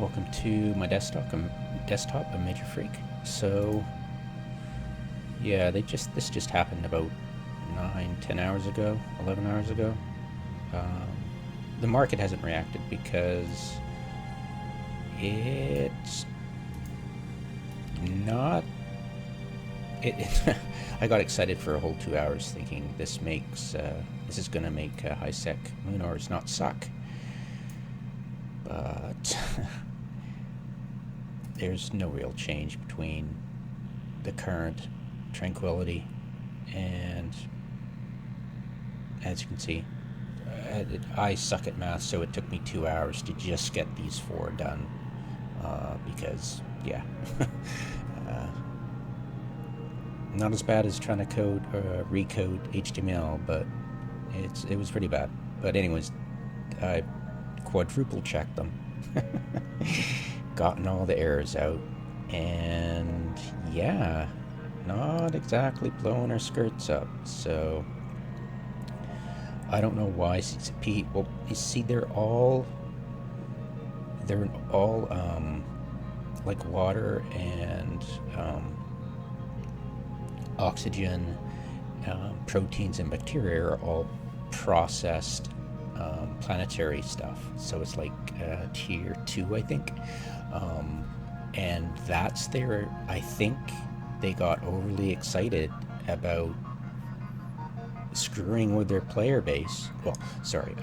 Welcome to my desktop, a Major Freak. So, yeah, this just happened about 9, 10 hours ago, 11 hours ago. Um, the market hasn't reacted because it's not. I got excited for a whole 2 hours, thinking this is gonna make high sec moon ores not suck, but there's no real change between the current tranquility and, as you can see, I suck at math, so it took me 2 hours to just get these four done. Because, yeah, uh, not as bad as trying to recode HTML, but it was pretty bad. But anyways, I quadruple checked them, gotten all the errors out, and yeah, not exactly blowing our skirts up. So I don't know why CCP. Well, you see, they're all like water and oxygen, proteins, and bacteria are all processed planetary stuff. So it's like tier two, I think. And that's their. I think they got overly excited about screwing with their player base. Well, sorry,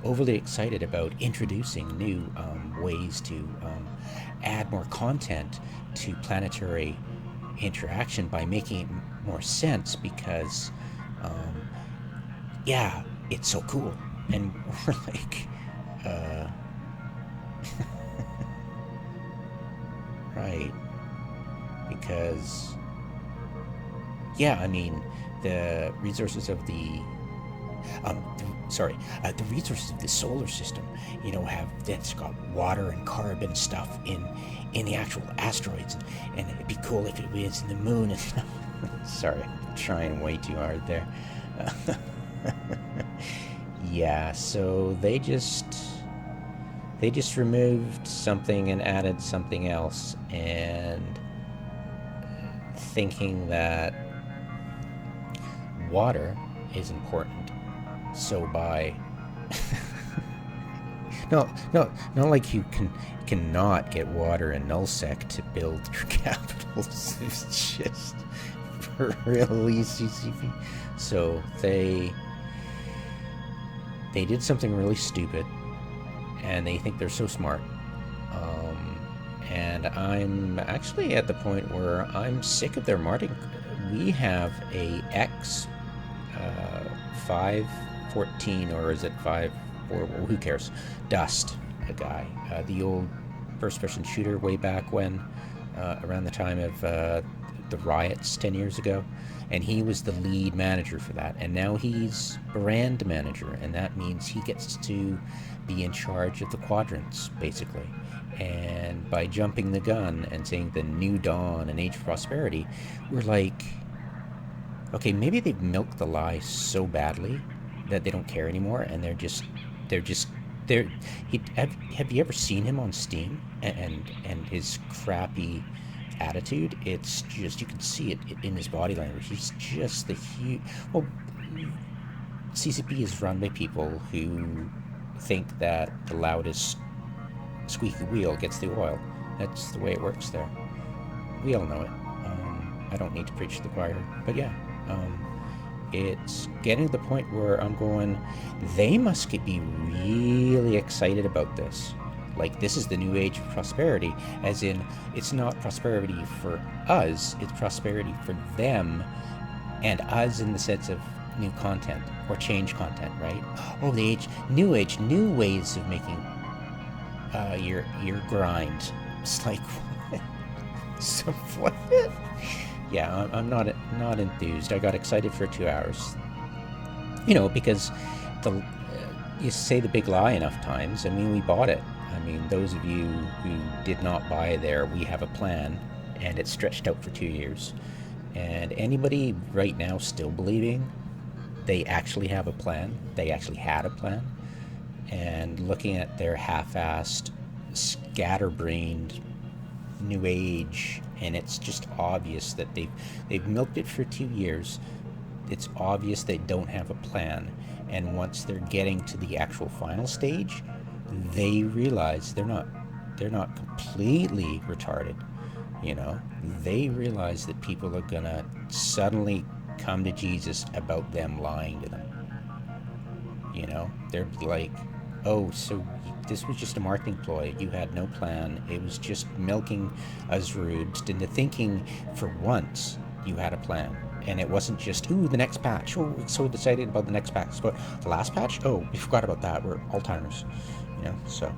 overly excited about introducing new ways to add more content to planetary interaction by making it more sense because, um, yeah, it's so cool. And we're like, uh, right, because, yeah, I mean, the resources of the resources of the solar system, have that's got water and carbon stuff in the actual asteroids, and it'd be cool if it was in the moon and stuff. Sorry, I'm trying way too hard there. Yeah, so they just removed something and added something else, and thinking that water is important. So by no, no, not like you cannot get water in nullsec to build your capitals. It's just really CCP. So they did something really stupid, and they think they're so smart. And I'm actually at the point where I'm sick of their marketing. We have a X 514, or is it 5 4? Well, who cares? Dust, a guy, the old first-person shooter way back when, around the time of the riots 10 years ago, and he was the lead manager for that. And now he's brand manager, and that means he gets to be in charge of the quadrants, basically. And by jumping the gun and saying the new dawn and age of prosperity, we're like, okay, maybe they've milked the lie so badly that they don't care anymore, and they're just they're have you ever seen him on Steam, and his crappy attitude? It's just, you can see it in his body language. He's just the huge. Well, CCP is run by people who think that the loudest squeaky wheel gets the oil. That's the way it works there. We all know it. I don't need to preach to the choir, but yeah, it's getting to the point where I'm going, they must be really excited about this. Like, this is the new age of prosperity, as in, it's not prosperity for us, it's prosperity for them, and us in the sense of new content, or change content, right? Oh, new age, new ways of making your grind. It's like, what? So what? Yeah, I'm not enthused. I got excited for 2 hours, because you say the big lie enough times. I mean, we bought it. I mean, those of you who did not buy there, we have a plan, and it's stretched out for 2 years. And anybody right now still believing they actually have a plan, they actually had a plan, and looking at their half-assed scatterbrained new age, and it's just obvious that they've milked it for 2 years. It's obvious they don't have a plan, and once they're getting to the actual final stage, they realize they're not completely retarded. You know, they realize that people are gonna suddenly come to Jesus about them lying to them. You know, they're like, oh, so this was just a marketing ploy. You had no plan. It was just milking us rubes into thinking for once you had a plan. And it wasn't just, ooh, the next patch. Oh, we're so excited about the next patch. But the last patch? Oh, we forgot about that. We're Alzheimer's. You know, so